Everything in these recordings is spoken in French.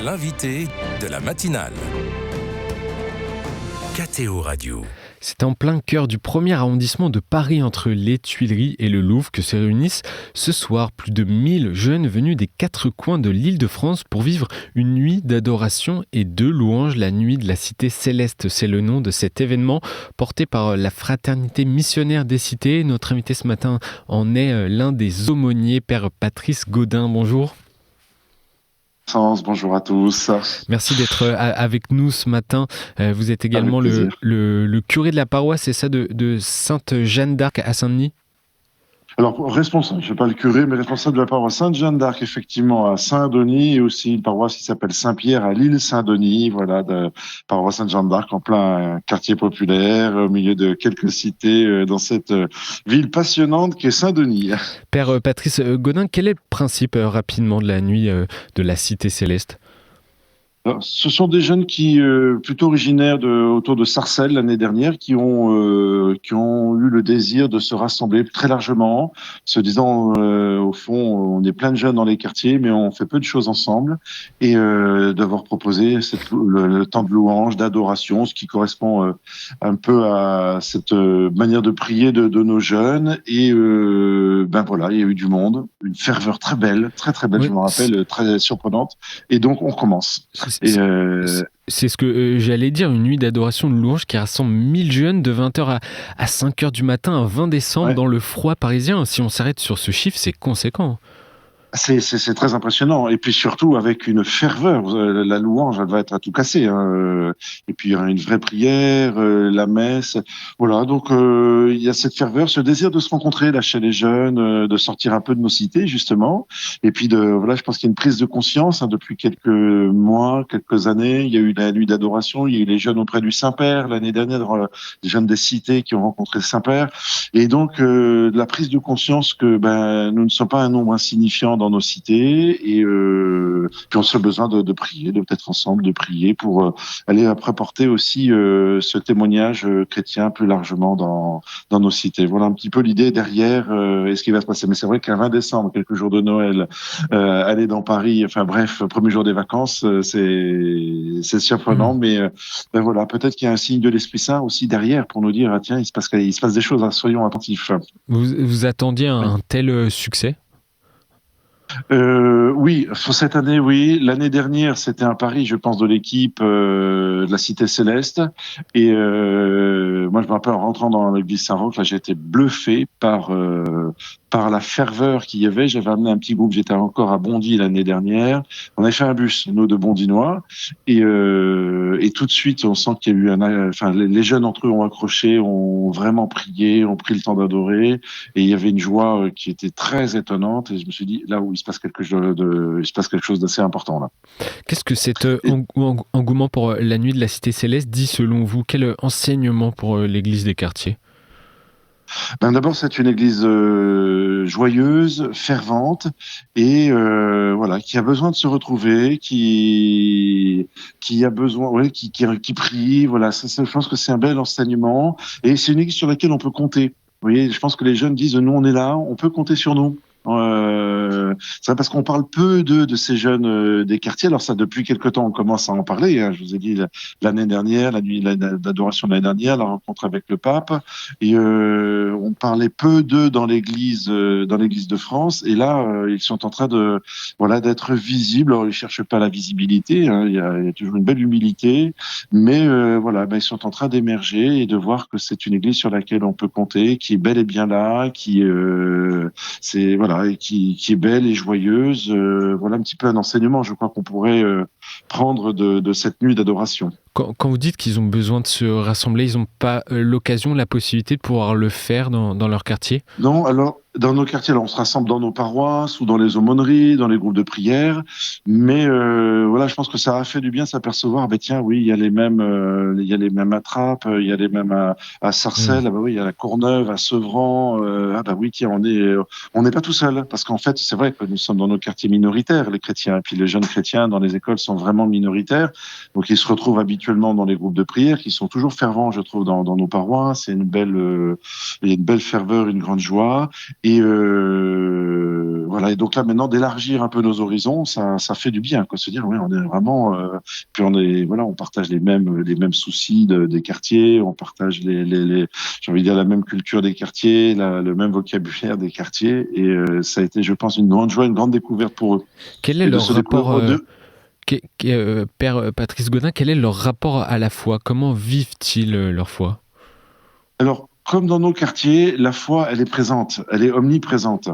L'invité de la matinale. KTO Radio. C'est en plein cœur du premier arrondissement de Paris, entre les Tuileries et le Louvre, que se réunissent ce soir plus de 1000 jeunes venus des 4 coins de l'Île-de-France pour vivre une nuit d'adoration et de louanges. La nuit de la Cité Céleste, c'est le nom de cet événement porté par la Fraternité missionnaire des Cités. Notre invité ce matin en est l'un des aumôniers, Père Patrice Gaudin. Bonjour. Bonjour à tous. Merci d'être avec nous ce matin. Vous êtes également le curé de la paroisse, c'est ça, de Sainte-Jeanne d'Arc à Saint-Denis ? Alors, responsable, je ne suis pas le curé, mais responsable de la paroisse Sainte-Jeanne d'Arc, effectivement, à Saint-Denis, et aussi une paroisse qui s'appelle Saint-Pierre à l'île Saint-Denis, voilà, de paroisse Sainte-Jeanne d'Arc, en plein quartier populaire, au milieu de quelques cités, dans cette ville passionnante qui est Saint-Denis. Père Patrice Gaudin, quel est le principe, rapidement, de la nuit de la Cité Céleste ? Alors, ce sont des jeunes qui, plutôt originaires autour de Sarcelles l'année dernière, qui ont eu le désir de se rassembler très largement, se disant, au fond, on est plein de jeunes dans les quartiers, mais on fait peu de choses ensemble, et d'avoir proposé le temps de louange, d'adoration, ce qui correspond un peu à cette manière de prier de nos jeunes. Et voilà, il y a eu du monde, une ferveur très belle, très très belle, oui. Je me rappelle, très surprenante. Et donc on commence. C'est ce que j'allais dire, une nuit d'adoration de louange qui rassemble 1000 jeunes de 20h à 5h du matin, un 20 décembre, dans le froid parisien. Si on s'arrête sur ce chiffre, c'est conséquent. C'est très impressionnant, et puis surtout avec une ferveur. La louange, elle va être à tout casser, hein. Et puis il y aura une vraie prière, la messe, voilà. Donc il y a cette ferveur, ce désir de se rencontrer là chez les jeunes, de sortir un peu de nos cités justement, et puis je pense qu'il y a une prise de conscience, hein, depuis quelques mois, quelques années. Il y a eu la nuit d'adoration, il y a eu les jeunes auprès du Saint-Père l'année dernière, les jeunes des cités qui ont rencontré le Saint-Père, et donc la prise de conscience que nous ne sommes pas un nombre insignifiant dans nos cités, et puis on a besoin de prier, de peut-être ensemble de prier pour aller après porter aussi ce témoignage chrétien plus largement dans nos cités. Voilà un petit peu l'idée derrière et ce qui va se passer. Mais c'est vrai qu'un 20 décembre, quelques jours de Noël, aller dans Paris, enfin bref, premier jour des vacances, c'est surprenant, mais voilà, peut-être qu'il y a un signe de l'Esprit Saint aussi derrière pour nous dire tiens, il se passe des choses, hein, soyons attentifs. Vous attendiez un tel succès ? Oui, sur cette année, oui. L'année dernière, c'était un pari, je pense, de l'équipe de la Cité Céleste. Et moi, je me rappelle, en rentrant dans l'église Saint-Roch, là, j'ai été bluffé par la ferveur qu'il y avait. J'avais amené un petit groupe, j'étais encore à Bondy l'année dernière. On avait fait un bus, nous, de Bondinois. Et tout de suite, on sent qu'il y a eu les jeunes entre eux ont accroché, ont vraiment prié, ont pris le temps d'adorer. Et il y avait une joie qui était très étonnante. Et je me suis dit, là où il se passe quelque chose d'assez important, là. Qu'est-ce que cet engouement pour la nuit de la Cité Céleste dit selon vous ? Quel enseignement pour l'église des quartiers ? D'abord, c'est une église joyeuse, fervente, et voilà, qui a besoin de se retrouver, qui a besoin, qui prie. Voilà, je pense que c'est un bel enseignement, et c'est une église sur laquelle on peut compter. Vous voyez, je pense que les jeunes disent nous, on est là, on peut compter sur nous. C'est vrai, parce qu'on parle peu de ces jeunes des quartiers. Alors ça, depuis quelque temps, on commence à en parler, hein. Je vous ai dit l'année dernière, la nuit d'adoration de l'année dernière, la rencontre avec le pape, et on parlait peu d'eux dans l'église de France. Et là, ils sont en train d'être visibles. Alors ils cherchent pas la visibilité, hein. Il y a toujours une belle humilité, mais ils sont en train d'émerger et de voir que c'est une église sur laquelle on peut compter, qui est bel et bien là, et qui est belle et joyeuse. Voilà un petit peu un enseignement, je crois, qu'on pourrait prendre de cette nuit d'adoration. Quand vous dites qu'ils ont besoin de se rassembler, ils n'ont pas l'occasion, la possibilité de pouvoir le faire dans leur quartier ? Non, alors dans nos quartiers, on se rassemble dans nos paroisses ou dans les aumôneries, dans les groupes de prière, mais je pense que ça a fait du bien s'apercevoir, tiens, oui, il y a les mêmes à Trappes, il y a les mêmes à Sarcelles, il y a la Courneuve, à Sevran, tiens, on n'est pas tout seul, parce qu'en fait, c'est vrai que nous sommes dans nos quartiers minoritaires, les chrétiens, et puis les jeunes chrétiens dans les écoles sont vraiment minoritaires. Donc ils se retrouvent habituellement dans les groupes de prière, qui sont toujours fervents, je trouve, dans nos paroisses. C'est il y a une belle ferveur, une grande joie. Et voilà. Et donc là, maintenant, d'élargir un peu nos horizons, ça fait du bien, quoi. Se dire, oui, on est vraiment, puis on partage les mêmes soucis des quartiers, on partage j'ai envie de dire la même culture des quartiers, le même vocabulaire des quartiers. Et ça a été, je pense, une grande joie, une grande découverte pour eux. Quel est leur rapport, Père Patrice Gaudin, quel est leur rapport à la foi? Comment vivent-ils leur foi? Alors, comme dans nos quartiers, la foi, elle est présente, elle est omniprésente.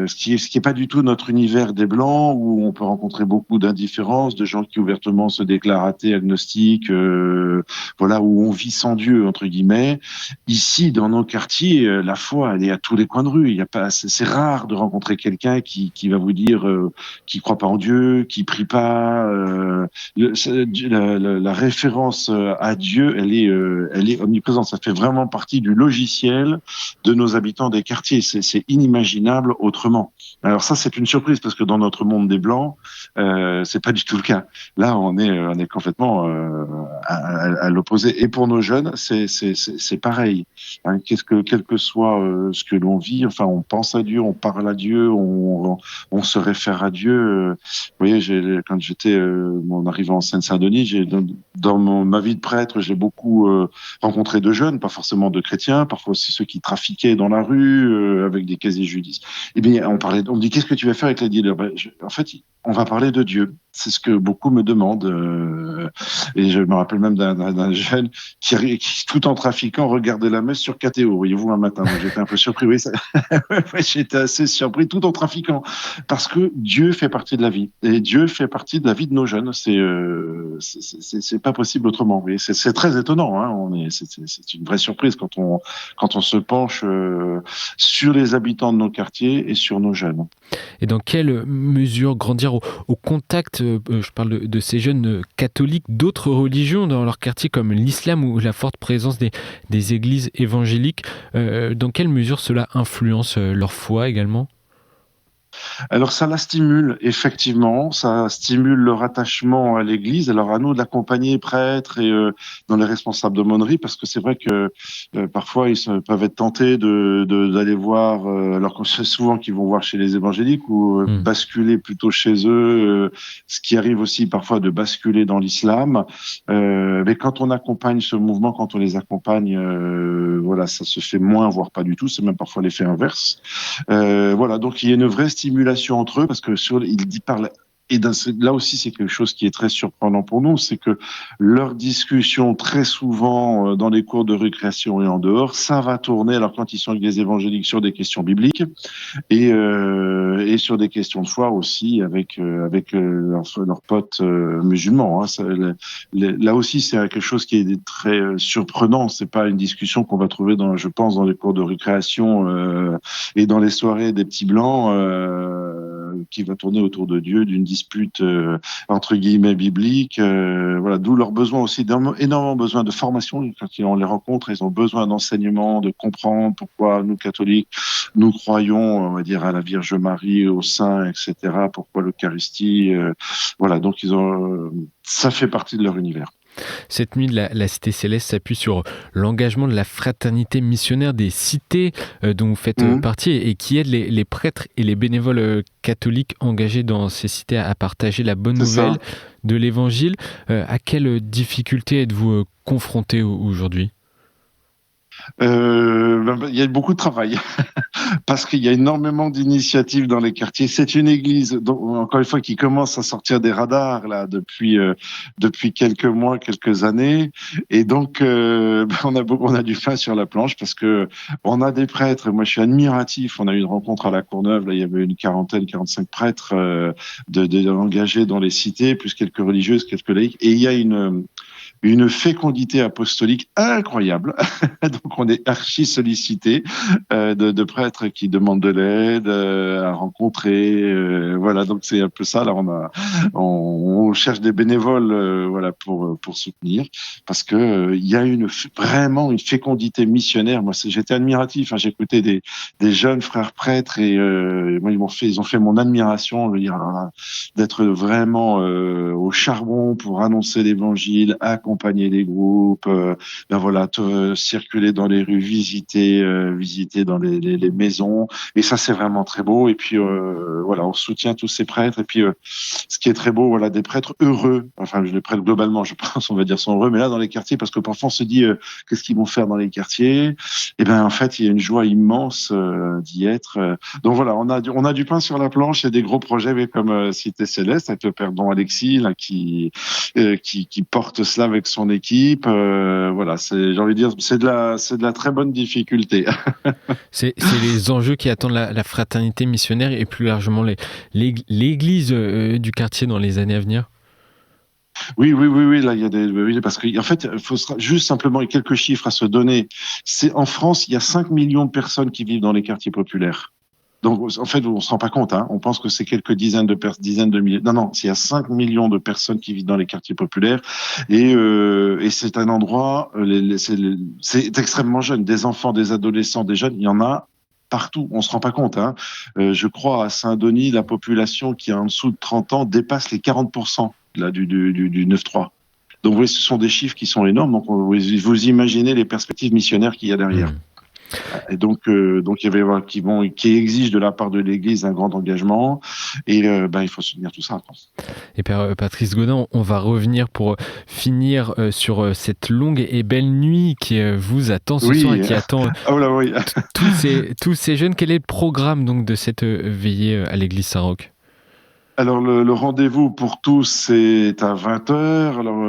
Ce qui est pas du tout notre univers des Blancs, où on peut rencontrer beaucoup d'indifférence, de gens qui ouvertement se déclarent athées, agnostiques, voilà, où on vit sans Dieu, entre guillemets. Ici, dans nos quartiers, la foi, elle est à tous les coins de rue. Il y a pas, c'est rare de rencontrer quelqu'un qui va vous dire qui croit pas en Dieu, qui prie pas. La référence à Dieu, elle est omniprésente. Ça fait vraiment partie du logiciel de nos habitants des quartiers. C'est inimaginable autrement. Alors ça, c'est une surprise parce que dans notre monde des Blancs, c'est pas du tout le cas. Là, on est complètement à l'opposé. Et pour nos jeunes, c'est pareil. Hein, quel que soit ce que l'on vit, enfin, on pense à Dieu, on parle à Dieu, on se réfère à Dieu. Vous voyez, quand j'étais en arrivant en Seine-Saint-Denis, dans ma vie de prêtre, j'ai beaucoup rencontré de jeunes, pas forcément de chrétiens, parfois aussi ceux qui trafiquaient dans la rue avec des casiers judiciaires. Eh bien, on me dit, qu'est-ce que tu vas faire avec les dealers? En fait, on va parler de Dieu. C'est ce que beaucoup me demandent. Et je me rappelle même d'un jeune qui, tout en trafiquant, regardait la messe sur KTO, voyez-vous, un matin. Donc, j'étais un peu surpris. Oui, j'étais assez surpris, tout en trafiquant. Parce que Dieu fait partie de la vie. Et Dieu fait partie de la vie de nos jeunes. C'est pas possible autrement. Oui. C'est très étonnant. Hein. C'est une vraie surprise quand on se penche sur les habitants de nos quartiers et sur nos jeunes. Et dans quelle mesure grandir au contact, je parle de ces jeunes catholiques, d'autres religions dans leur quartier comme l'islam ou la forte présence des églises évangéliques, dans quelle mesure cela influence leur foi également ? Alors ça la stimule, effectivement, ça stimule leur attachement à l'Église. Alors à nous de l'accompagner, prêtres et dans les responsables d'aumônerie, parce que c'est vrai que parfois ils peuvent être tentés d'aller voir, alors que c'est souvent qu'ils vont voir chez les évangéliques ou basculer plutôt chez eux, ce qui arrive aussi parfois de basculer dans l'islam. Mais quand on accompagne ce mouvement, quand on les accompagne, voilà, ça se fait moins, voire pas du tout. C'est même parfois l'effet inverse. Voilà, donc il y a une vraie stimulation entre eux parce que il parle. Et là aussi, c'est quelque chose qui est très surprenant pour nous, c'est que leur discussion, très souvent dans les cours de récréation et en dehors, ça va tourner, alors quand ils sont avec des évangéliques, sur des questions bibliques et sur des questions de foi aussi avec leurs potes musulmans. Hein. Là aussi, c'est quelque chose qui est très surprenant. C'est pas une discussion qu'on va trouver je pense, dans les cours de récréation et dans les soirées des petits blancs qui va tourner autour de Dieu, d'une dispute entre guillemets biblique. Voilà, d'où leur besoin aussi, énormément besoin de formation. Quand on les rencontre, ils ont besoin d'enseignement, de comprendre pourquoi nous catholiques, nous croyons, on va dire, à la Vierge Marie, aux saints, etc. Pourquoi l'Eucharistie. Voilà, donc ça fait partie de leur univers. Cette nuit de la Cité Céleste s'appuie sur l'engagement de la fraternité missionnaire des cités dont vous faites partie et qui aide les prêtres et les bénévoles catholiques engagés dans ces cités à partager la bonne nouvelle de l'Évangile. À quelles difficultés êtes-vous confrontés aujourd'hui ? Il y a beaucoup de travail parce qu'il y a énormément d'initiatives dans les quartiers. C'est une église, encore une fois, qui commence à sortir des radars là depuis quelques mois, quelques années, et donc on a du pain sur la planche parce que on a des prêtres. Moi, je suis admiratif. On a eu une rencontre à la Courneuve. Là, il y avait une 45 prêtres engagés dans les cités, plus quelques religieuses, quelques laïcs, et il y a une fécondité apostolique incroyable. Donc on est archi sollicité de prêtres qui demandent de l'aide à rencontrer. Voilà, donc c'est un peu ça. Là, on cherche des bénévoles, voilà, pour soutenir, parce que il y a vraiment une fécondité missionnaire. Moi, j'étais admiratif. Hein, j'écoutais des jeunes frères prêtres et moi, ils ont fait mon admiration. Je veux dire, alors là, d'être vraiment au charbon pour annoncer l'évangile, accompagner les groupes, ben voilà, circuler dans les rues, visiter dans les maisons. Et ça, c'est vraiment très beau. Et puis voilà, on soutient tous ces prêtres. Et puis ce qui est très beau, voilà, des prêtres heureux. Enfin, les prêtres globalement, je pense, on va dire, sont heureux. Mais là, dans les quartiers, parce que parfois on se dit, qu'est-ce qu'ils vont faire dans les quartiers? Et ben en fait, il y a une joie immense d'y être. Donc voilà, on a du pain sur la planche. Il y a des gros projets, mais comme Cité Céleste, avec le père Don Alexis, là, qui porte cela avec son équipe. Voilà, j'ai envie de dire, c'est de la très bonne difficulté. C'est les enjeux qui attendent la fraternité missionnaire et plus largement l'église du quartier dans les années à venir. Oui, là, il y a oui, parce qu'en fait, il faut juste simplement quelques chiffres à se donner. En France, il y a 5 millions de personnes qui vivent dans les quartiers populaires. Donc, en fait, on se rend pas compte, hein. On pense que c'est quelques dizaines de milliers. Non, il y a 5 millions de personnes qui vivent dans les quartiers populaires. Et c'est un endroit, c'est extrêmement jeune. Des enfants, des adolescents, des jeunes, il y en a partout. On se rend pas compte, hein. Je crois à Saint-Denis, la population qui est en dessous de 30 ans dépasse les 40%, là, du 9-3. Donc, vous voyez, ce sont des chiffres qui sont énormes. Donc, vous imaginez les perspectives missionnaires qu'il y a derrière. Et donc il va y avoir qui exigent de la part de l'Église un grand engagement et il faut soutenir tout ça. Et Père Patrice Gaudin, on va revenir pour finir sur cette longue et belle nuit qui vous attend ce soir et qui attend tous ces jeunes. Quel est le programme donc de cette veillée à l'Église Saint-Roch ? Alors le rendez-vous pour tous c'est à 20h. Alors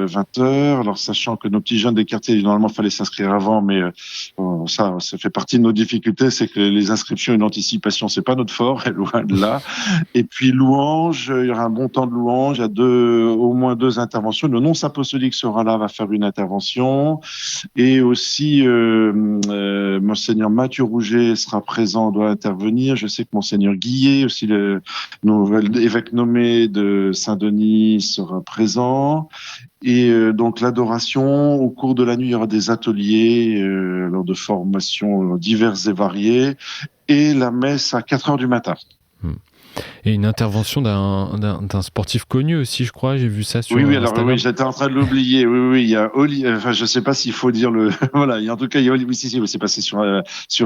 20h. Alors sachant que nos petits jeunes des quartiers, normalement fallait s'inscrire avant, mais ça fait partie de nos difficultés, c'est que les inscriptions et l'anticipation c'est pas notre fort, loin de là. Et puis louange, il y aura un bon temps de louange, il y a au moins 2 interventions. Le nonce apostolique sera là, va faire une intervention, et aussi monseigneur Mathieu Rouget sera présent, doit intervenir. Je sais que monseigneur Guillet, aussi le évêque nommé de Saint-Denis, sera présent. Et donc l'adoration, au cours de la nuit, il y aura des ateliers lors de formations diverses et variées, et la messe à 4h du matin. Et une intervention d'un sportif connu aussi, je crois. J'ai vu ça sur Instagram. Oui, j'étais en train de l'oublier. Oui, il y a Olivier. Enfin, je sais pas s'il faut dire le. Voilà. En tout cas, il y a Olivier. Si, c'est passé sur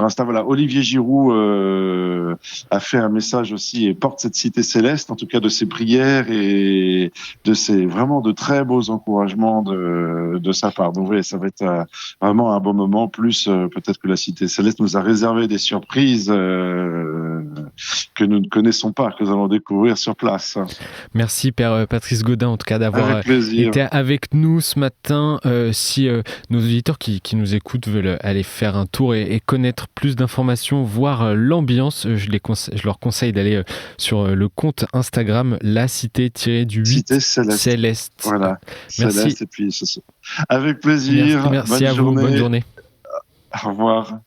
Insta. Voilà. Olivier Giroud a fait un message aussi et porte cette cité céleste, en tout cas de ses prières et de ses vraiment de très beaux encouragements de sa part. Donc, oui, ça va être vraiment un beau moment. Plus peut-être que la cité céleste nous a réservé des surprises que nous ne connaissons pas, que nous allons découvrir sur place. Merci Père Patrice Gaudin, en tout cas, d'avoir été avec nous ce matin. Si nos auditeurs qui nous écoutent veulent aller faire un tour et connaître plus d'informations, voir l'ambiance, je leur conseille d'aller sur le compte Instagram La Cité-du-8 Céleste. Voilà. Merci. Céleste, et puis avec plaisir. Merci à vous. Bonne journée. Au revoir.